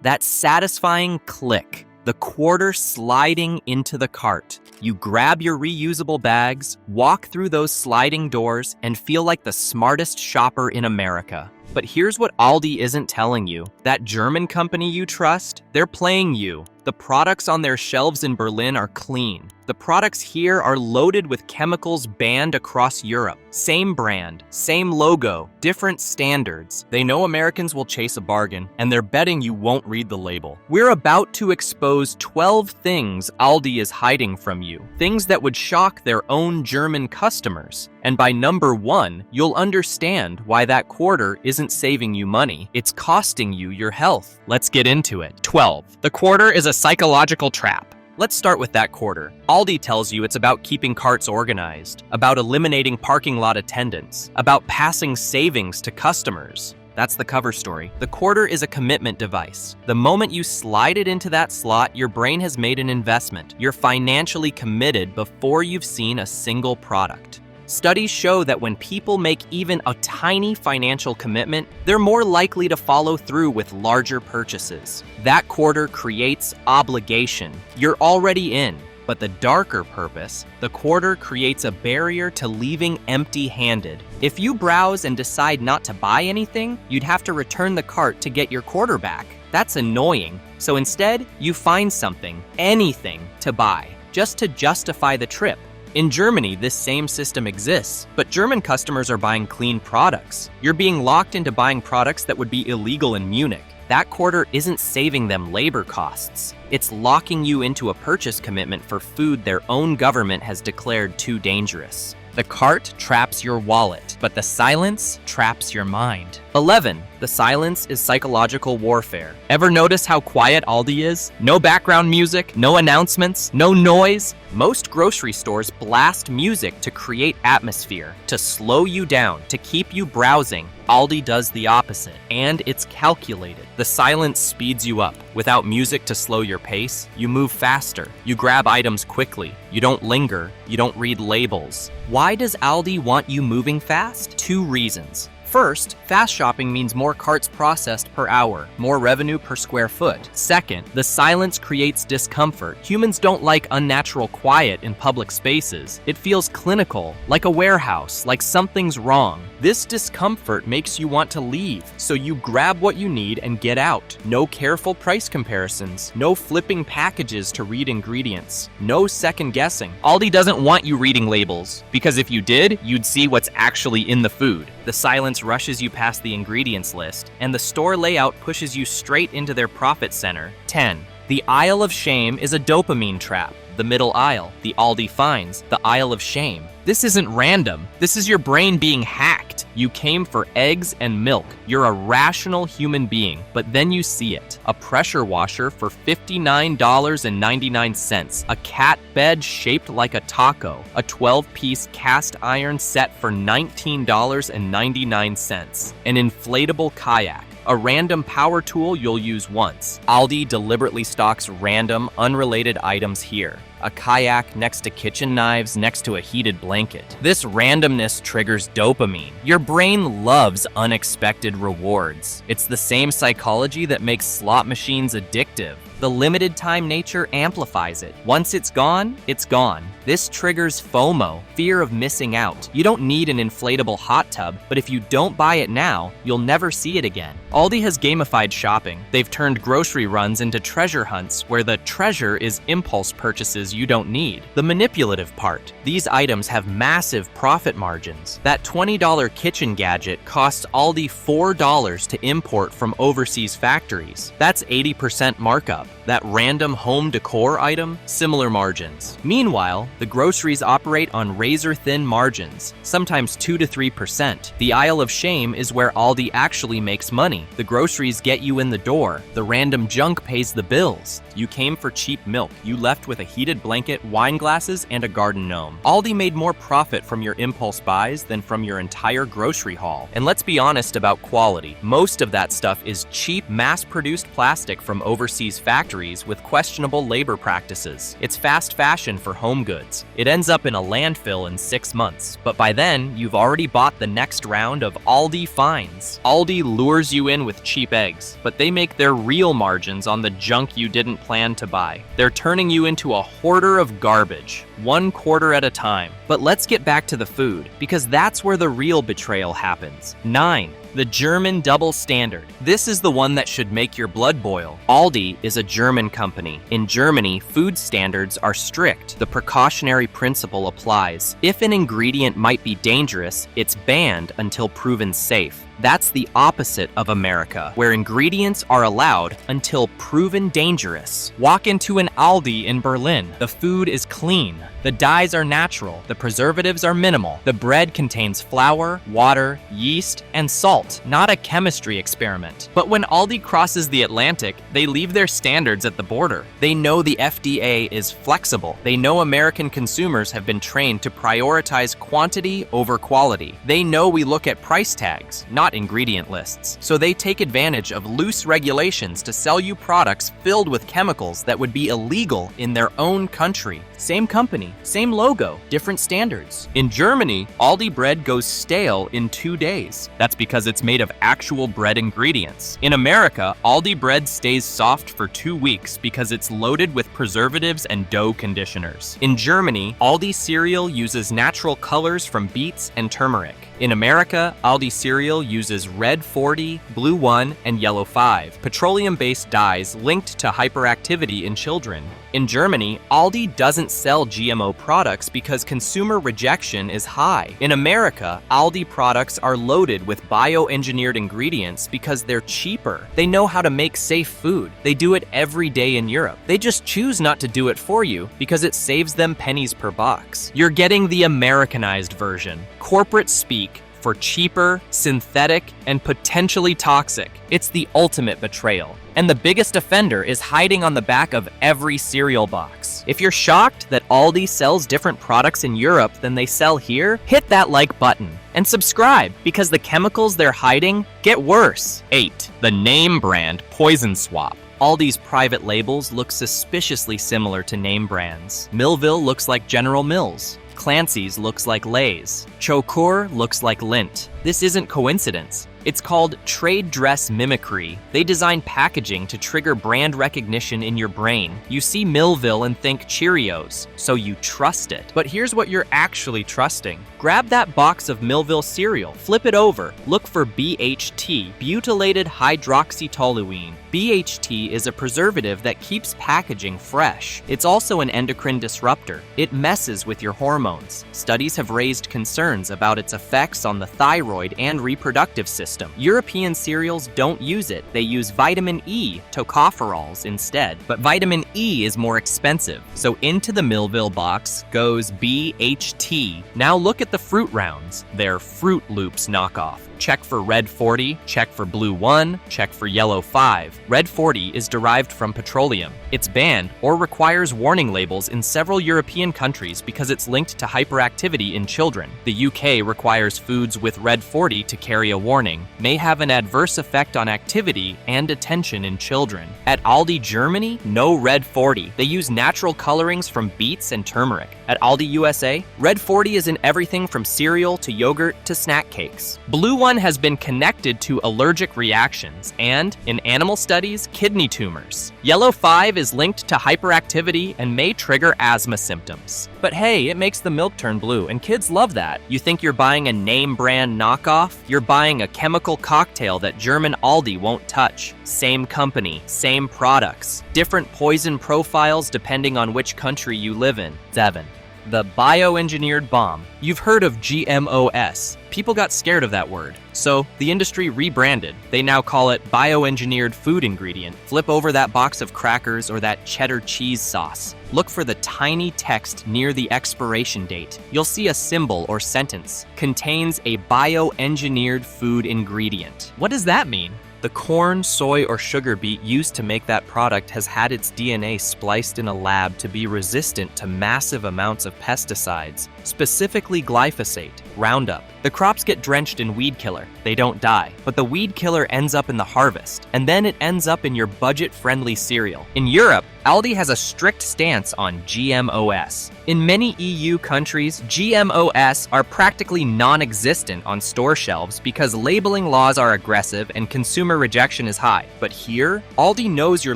That satisfying click, the quarter sliding into the cart. You grab your reusable bags, walk through those sliding doors, and feel like the smartest shopper in America. But here's what Aldi isn't telling you. That German company you trust, they're playing you. The products on their shelves in Berlin are clean. The products here are loaded with chemicals banned across Europe. Same brand, same logo, different standards. They know Americans will chase a bargain, and they're betting you won't read the label. We're about to expose 12 things Aldi is hiding from you. Things that would shock their own German customers. And by number 1, you'll understand why that quarter isn't saving you money. It's costing you your health. Let's get into it. 12. The quarter is a psychological trap. Let's start with that quarter. Aldi tells you it's about keeping carts organized, about eliminating parking lot attendants, about passing savings to customers. That's the cover story. The quarter is a commitment device. The moment you slide it into that slot, your brain has made an investment. You're financially committed before you've seen a single product. Studies show that when people make even a tiny financial commitment, they're more likely to follow through with larger purchases. That quarter creates obligation. You're already in. But the darker purpose, the quarter creates a barrier to leaving empty-handed. If you browse and decide not to buy anything, you'd have to return the cart to get your quarter back. That's annoying. So instead, you find something, anything, to buy, just to justify the trip. In Germany, this same system exists, but German customers are buying clean products. You're being locked into buying products that would be illegal in Munich. That quarter isn't saving them labor costs. It's locking you into a purchase commitment for food their own government has declared too dangerous. The cart traps your wallet, but the silence traps your mind. 11. The silence is psychological warfare. Ever notice how quiet Aldi is? No background music, no announcements, no noise. Most grocery stores blast music to create atmosphere, to slow you down, to keep you browsing. Aldi does the opposite, and it's calculated. The silence speeds you up. Without music to slow your pace, you move faster. You grab items quickly. You don't linger. You don't read labels. Why does Aldi want you moving fast? 2 reasons. First, fast shopping means more carts processed per hour, more revenue per square foot. Second, the silence creates discomfort. Humans don't like unnatural quiet in public spaces. It feels clinical, like a warehouse, like something's wrong. This discomfort makes you want to leave, so you grab what you need and get out. No careful price comparisons, no flipping packages to read ingredients, no second guessing. Aldi doesn't want you reading labels, because if you did, you'd see what's actually in the food. The silence rushes you past the ingredients list, and the store layout pushes you straight into their profit center. 10. The aisle of shame is a dopamine trap. The middle aisle, the Aldi finds, the aisle of shame. This isn't random. This is your brain being hacked. You came for eggs and milk. You're a rational human being, but then you see it. A pressure washer for $59.99. A cat bed shaped like a taco. A 12-piece cast iron set for $19.99. An inflatable kayak. A random power tool you'll use once. Aldi deliberately stocks random, unrelated items here. A kayak next to kitchen knives next to a heated blanket. This randomness triggers dopamine. Your brain loves unexpected rewards. It's the same psychology that makes slot machines addictive. The limited time nature amplifies it. Once it's gone, it's gone. This triggers FOMO, fear of missing out. You don't need an inflatable hot tub, but if you don't buy it now, you'll never see it again. Aldi has gamified shopping. They've turned grocery runs into treasure hunts where the treasure is impulse purchases you don't need. The manipulative part. These items have massive profit margins. That $20 kitchen gadget costs Aldi $4 to import from overseas factories. That's 80% markup. That random home decor item, similar margins. Meanwhile, the groceries operate on razor-thin margins, sometimes 2 to 3%. The aisle of shame is where Aldi actually makes money. The groceries get you in the door. The random junk pays the bills. You came for cheap milk. You left with a heated blanket, wine glasses, and a garden gnome. Aldi made more profit from your impulse buys than from your entire grocery haul. And let's be honest about quality. Most of that stuff is cheap, mass-produced plastic from overseas factories factories with questionable labor practices. It's fast fashion for home goods. It ends up in a landfill in 6 months, but by then, you've already bought the next round of Aldi finds. Aldi lures you in with cheap eggs, but they make their real margins on the junk you didn't plan to buy. They're turning you into a hoarder of garbage, 1/4 at a time. But let's get back to the food, because that's where the real betrayal happens. 9. The German double standard. This is the one that should make your blood boil. Aldi is a German company. In Germany, food standards are strict. The precautionary principle applies. If an ingredient might be dangerous, it's banned until proven safe. That's the opposite of America, where ingredients are allowed until proven dangerous. Walk into an Aldi in Berlin. The food is clean. The dyes are natural. The preservatives are minimal. The bread contains flour, water, yeast, and salt, not a chemistry experiment. But when Aldi crosses the Atlantic, they leave their standards at the border. They know the FDA is flexible. They know American consumers have been trained to prioritize quantity over quality. They know we look at price tags, not ingredient lists. So they take advantage of loose regulations to sell you products filled with chemicals that would be illegal in their own country. Same company, same logo, different standards. In Germany, Aldi bread goes stale in 2 days. That's because it's made of actual bread ingredients. In America, Aldi bread stays soft for 2 weeks because it's loaded with preservatives and dough conditioners. In Germany, Aldi cereal uses natural colors from beets and turmeric. In America, Aldi cereal uses red 40, blue 1, and yellow 5, petroleum-based dyes linked to hyperactivity in children. In Germany, Aldi doesn't sell GMO products because consumer rejection is high. In America, Aldi products are loaded with bioengineered ingredients because they're cheaper. They know how to make safe food. They do it every day in Europe. They just choose not to do it for you because it saves them pennies per box. You're getting the Americanized version. Corporate speak for cheaper, synthetic, and potentially toxic. It's the ultimate betrayal. And the biggest offender is hiding on the back of every cereal box. If you're shocked that Aldi sells different products in Europe than they sell here, hit that like button and subscribe, because the chemicals they're hiding get worse. 8. The name brand poison swap. Aldi's private labels look suspiciously similar to name brands. Millville looks like General Mills. Clancy's looks like Lay's. Chokur looks like Lindt. This isn't coincidence. It's called trade dress mimicry. They design packaging to trigger brand recognition in your brain. You see Millville and think Cheerios, so you trust it. But here's what you're actually trusting. Grab that box of Millville cereal, flip it over, look for BHT, butylated hydroxytoluene. BHT is a preservative that keeps packaging fresh. It's also an endocrine disruptor. It messes with your hormones. Studies have raised concerns about its effects on the thyroid and reproductive system. European cereals don't use it. They use vitamin E, tocopherols, instead. But vitamin E is more expensive. So into the Millville box goes BHT. Now look at the Fruit Rounds. They're Fruit Loops knockoff. Check for red 40, check for blue 1, check for yellow 5. Red 40 is derived from petroleum. It's banned or requires warning labels in several European countries because it's linked to hyperactivity in children. The UK requires foods with red 40 to carry a warning. May have an adverse effect on activity and attention in children. At Aldi Germany, no red 40. They use natural colorings from beets and turmeric. At Aldi USA, red 40 is in everything from cereal to yogurt to snack cakes. Blue 1 has been connected to allergic reactions and, in animal studies, kidney tumors. Yellow 5 is linked to hyperactivity and may trigger asthma symptoms. But hey, it makes the milk turn blue, and kids love that. You think you're buying a name brand knockoff? You're buying a chemical cocktail that German Aldi won't touch. Same company, same products. Different poison profiles depending on which country you live in. 7. The bioengineered bomb. You've heard of GMOS. People got scared of that word, so the industry rebranded. They now call it bioengineered food ingredient. Flip over that box of crackers or that cheddar cheese sauce. Look for the tiny text near the expiration date. You'll see a symbol or sentence. Contains a bioengineered food ingredient. What does that mean? The corn, soy, or sugar beet used to make that product has had its DNA spliced in a lab to be resistant to massive amounts of pesticides. specifically glyphosate, Roundup. The crops get drenched in weed killer. They don't die, but the weed killer ends up in the harvest, and then it ends up in your budget-friendly cereal. In Europe, Aldi has a strict stance on GMOs. In many EU countries, GMOs are practically non-existent on store shelves because labeling laws are aggressive and consumer rejection is high. But here, Aldi knows you're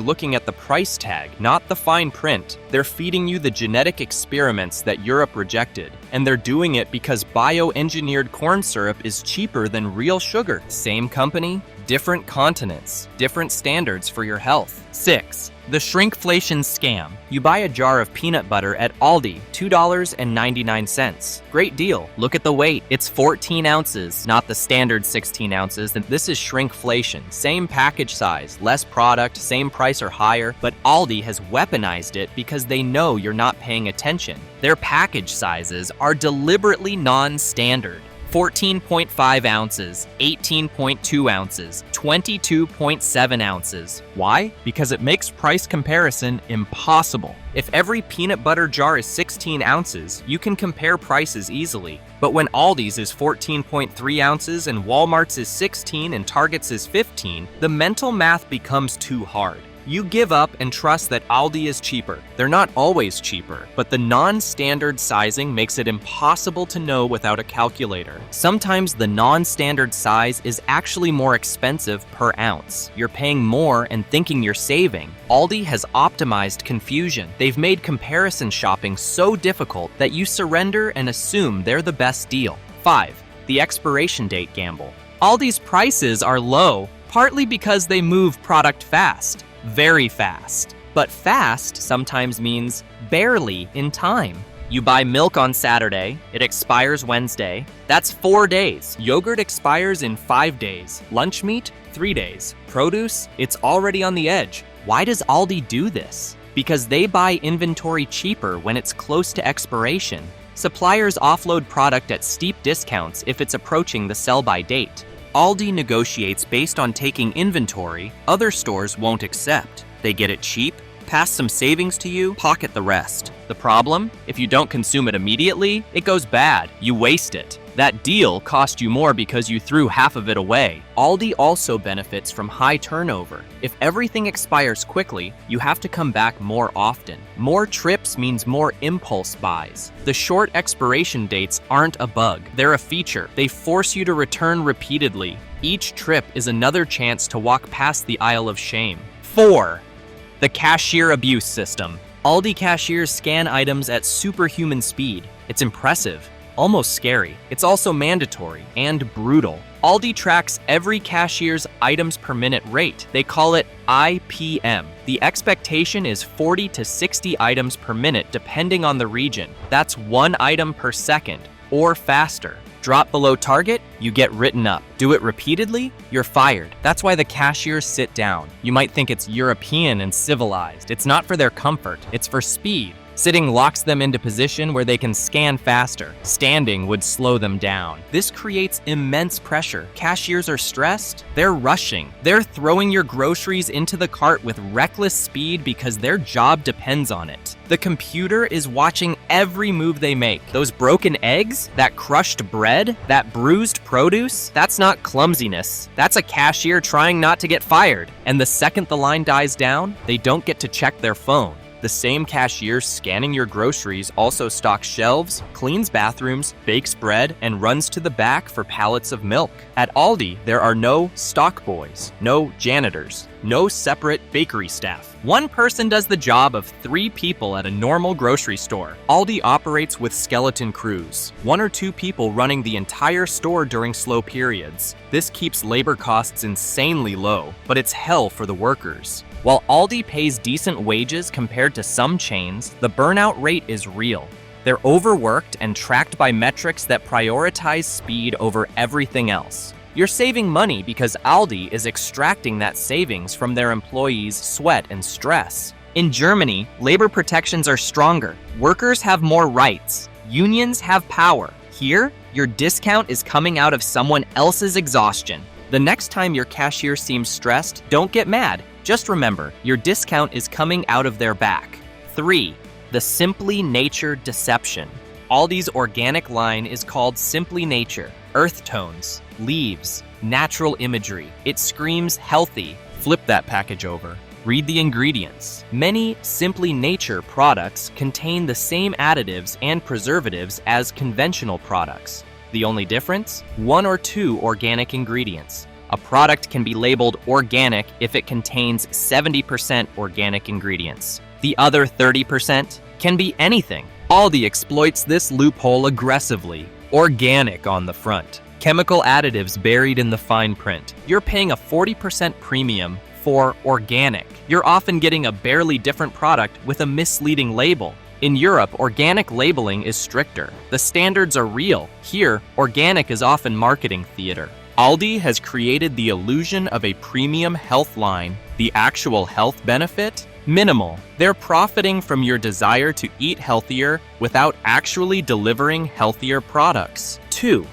looking at the price tag, not the fine print. They're feeding you the genetic experiments that Europe rejected, and they're doing it because bioengineered corn syrup is cheaper than real sugar. Same company, different continents, different standards for your health. 6. The shrinkflation scam. You buy a jar of peanut butter at Aldi, $2.99. Great deal. Look at the weight. It's 14 ounces, not the standard 16 ounces. And this is shrinkflation. Same package size, less product, same price or higher, but Aldi has weaponized it because they know you're not paying attention. Their package sizes are deliberately non-standard. 14.5 ounces, 18.2 ounces, 22.7 ounces. Why? Because it makes price comparison impossible. If every peanut butter jar is 16 ounces, you can compare prices easily. But when Aldi's is 14.3 ounces and Walmart's is 16 and Target's is 15, the mental math becomes too hard. You give up and trust that Aldi is cheaper. They're not always cheaper, but the non-standard sizing makes it impossible to know without a calculator. Sometimes the non-standard size is actually more expensive per ounce. You're paying more and thinking you're saving. Aldi has optimized confusion. They've made comparison shopping so difficult that you surrender and assume they're the best deal. 5. The expiration date gamble. Aldi's prices are low, partly because they move product fast. Very fast. But fast sometimes means barely in time. You buy milk on Saturday, it expires Wednesday. That's 4 days. Yogurt expires in 5 days. Lunch meat, 3 days. Produce, it's already on the edge. Why does Aldi do this? Because they buy inventory cheaper when it's close to expiration. Suppliers offload product at steep discounts if it's approaching the sell-by date. Aldi negotiates based on taking inventory other stores won't accept. They get it cheap, pass some savings to you, pocket the rest. The problem? If you don't consume it immediately, it goes bad. You waste it. That deal cost you more because you threw half of it away. Aldi also benefits from high turnover. If everything expires quickly, you have to come back more often. More trips means more impulse buys. The short expiration dates aren't a bug. They're a feature. They force you to return repeatedly. Each trip is another chance to walk past the aisle of shame. 4. The cashier abuse system. Aldi cashiers scan items at superhuman speed. It's impressive. Almost scary. It's also mandatory and brutal. Aldi tracks every cashier's items per minute rate. They call it IPM. The expectation is 40 to 60 items per minute depending on the region. That's 1 item per second or faster. Drop below target, you get written up. Do it repeatedly, you're fired. That's why the cashiers sit down. You might think it's European and civilized. It's not for their comfort, it's for speed. Sitting locks them into position where they can scan faster. Standing would slow them down. This creates immense pressure. Cashiers are stressed. They're rushing. They're throwing your groceries into the cart with reckless speed because their job depends on it. The computer is watching every move they make. Those broken eggs, that crushed bread, that bruised produce, that's not clumsiness. That's a cashier trying not to get fired. And the second the line dies down, they don't get to check their phone. The same cashier scanning your groceries also stocks shelves, cleans bathrooms, bakes bread, and runs to the back for pallets of milk. At Aldi, there are no stock boys, no janitors, no separate bakery staff. One person does the job of 3 people at a normal grocery store. Aldi operates with skeleton crews, 1 or 2 people running the entire store during slow periods. This keeps labor costs insanely low, but it's hell for the workers. While Aldi pays decent wages compared to some chains, the burnout rate is real. They're overworked and tracked by metrics that prioritize speed over everything else. You're saving money because Aldi is extracting that savings from their employees' sweat and stress. In Germany, labor protections are stronger. Workers have more rights. Unions have power. Here, your discount is coming out of someone else's exhaustion. The next time your cashier seems stressed, don't get mad. Just remember, your discount is coming out of their back. 3. The simply nature deception. Aldi's organic line is called Simply Nature. Earth tones, leaves, natural imagery. It screams healthy. Flip that package over. Read the ingredients. Many Simply Nature products contain the same additives and preservatives as conventional products. The only difference? 1 or 2 organic ingredients. A product can be labeled organic if it contains 70% organic ingredients. The other 30% can be anything. Aldi exploits this loophole aggressively. Organic on the front. Chemical additives buried in the fine print. You're paying a 40% premium for organic. You're often getting a barely different product with a misleading label. In Europe, organic labeling is stricter. The standards are real. Here, organic is often marketing theater. Aldi has created the illusion of a premium health line. The actual health benefit? Minimal. They're profiting from your desire to eat healthier without actually delivering healthier products. 2.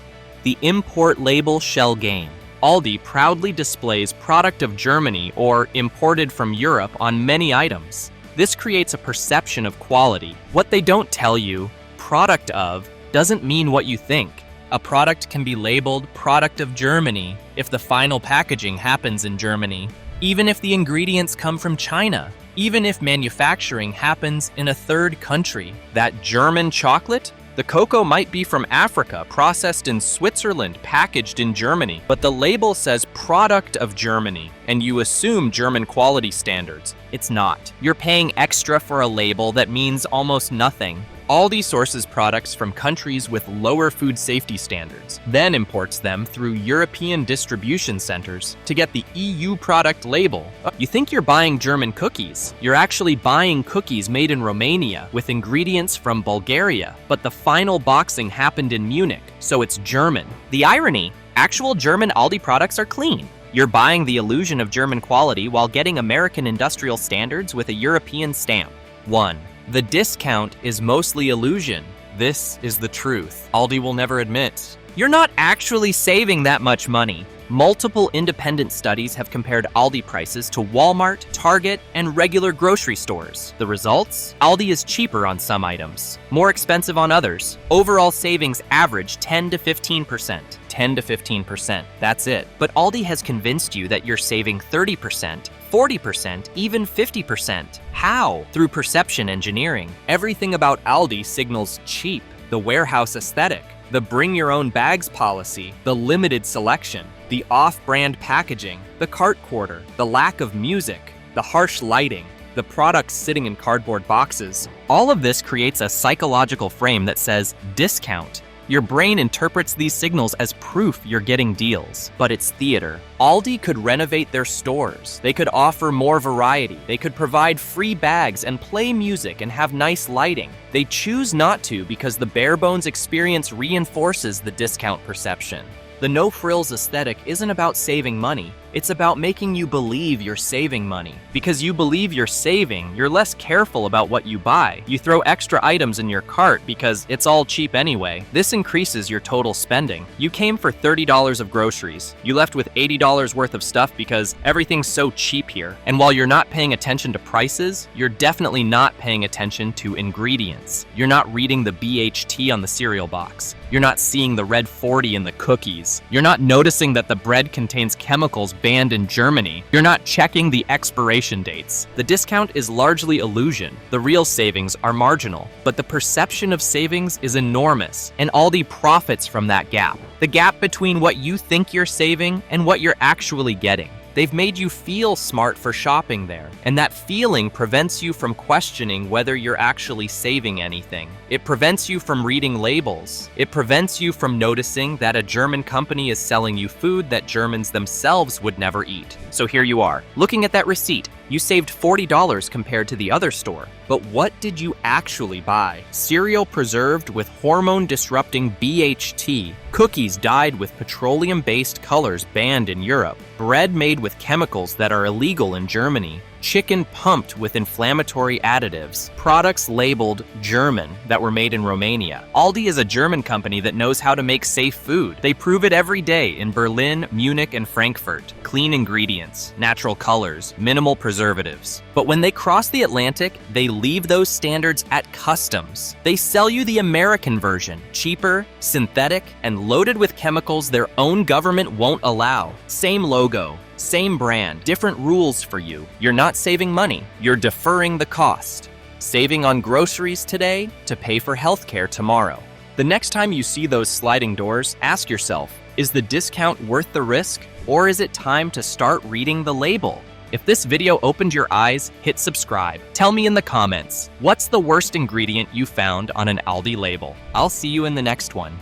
The import label shell game. Aldi proudly displays product of Germany or imported from Europe on many items. This creates a perception of quality. What they don't tell you, product of, doesn't mean what you think. A product can be labeled product of Germany if the final packaging happens in Germany, even if the ingredients come from China, even if manufacturing happens in a third country. That German chocolate? The cocoa might be from Africa, processed in Switzerland, packaged in Germany, but the label says product of Germany, and you assume German quality standards. It's not. You're paying extra for a label that means almost nothing. Aldi sources products from countries with lower food safety standards, then imports them through European distribution centers to get the EU product label. You think you're buying German cookies. You're actually buying cookies made in Romania with ingredients from Bulgaria, but the final boxing happened in Munich, so it's German. The irony, actual German Aldi products are clean. You're buying the illusion of German quality while getting American industrial standards with a European stamp. 1. The discount is mostly illusion. This is the truth. Aldi will never admit. You're not actually saving that much money. Multiple independent studies have compared Aldi prices to Walmart, Target, and regular grocery stores. The results? Aldi is cheaper on some items, more expensive on others. Overall savings average 10 to 15%. 10 to 15%, that's it. But Aldi has convinced you that you're saving 30%, 40%, even 50%. How? Through perception engineering. Everything about Aldi signals cheap, the warehouse aesthetic, the bring-your-own-bags policy, the limited selection, the off-brand packaging, the cart quarter, the lack of music, the harsh lighting, the products sitting in cardboard boxes. All of this creates a psychological frame that says discount. Your brain interprets these signals as proof you're getting deals, but it's theater. Aldi could renovate their stores. They could offer more variety. They could provide free bags and play music and have nice lighting. They choose not to because the bare-bones experience reinforces the discount perception. The no-frills aesthetic isn't about saving money. It's about making you believe you're saving money. Because you believe you're saving, you're less careful about what you buy. You throw extra items in your cart because it's all cheap anyway. This increases your total spending. You came for $30 of groceries. You left with $80 worth of stuff because everything's so cheap here. And while you're not paying attention to prices, you're definitely not paying attention to ingredients. You're not reading the BHT on the cereal box. You're not seeing the red 40 in the cookies. You're not noticing that the bread contains chemicals banned in Germany. You're not checking the expiration dates. The discount is largely illusion. The real savings are marginal, but the perception of savings is enormous, and Aldi profits from that gap. The gap between what you think you're saving and what you're actually getting. They've made you feel smart for shopping there, and that feeling prevents you from questioning whether you're actually saving anything. It prevents you from reading labels. It prevents you from noticing that a German company is selling you food that Germans themselves would never eat. So here you are, looking at that receipt. You saved $40 compared to the other store. But what did you actually buy? Cereal preserved with hormone-disrupting BHT, cookies dyed with petroleum-based colors banned in Europe, bread made with chemicals that are illegal in Germany, chicken pumped with inflammatory additives, products labeled German that were made in Romania. Aldi is a German company that knows how to make safe food. They prove it every day in Berlin, Munich, and Frankfurt. Clean ingredients, natural colors, minimal preservatives. But when they cross the Atlantic, they leave those standards at customs. They sell you the American version, cheaper, synthetic, and loaded with chemicals their own government won't allow. Same logo, same brand, different rules for you. You're not saving money, you're deferring the cost. Saving on groceries today to pay for healthcare tomorrow. The next time you see those sliding doors, ask yourself, is the discount worth the risk, or is it time to start reading the label? If this video opened your eyes, hit subscribe. Tell me in the comments, what's the worst ingredient you found on an Aldi label? I'll see you in the next one.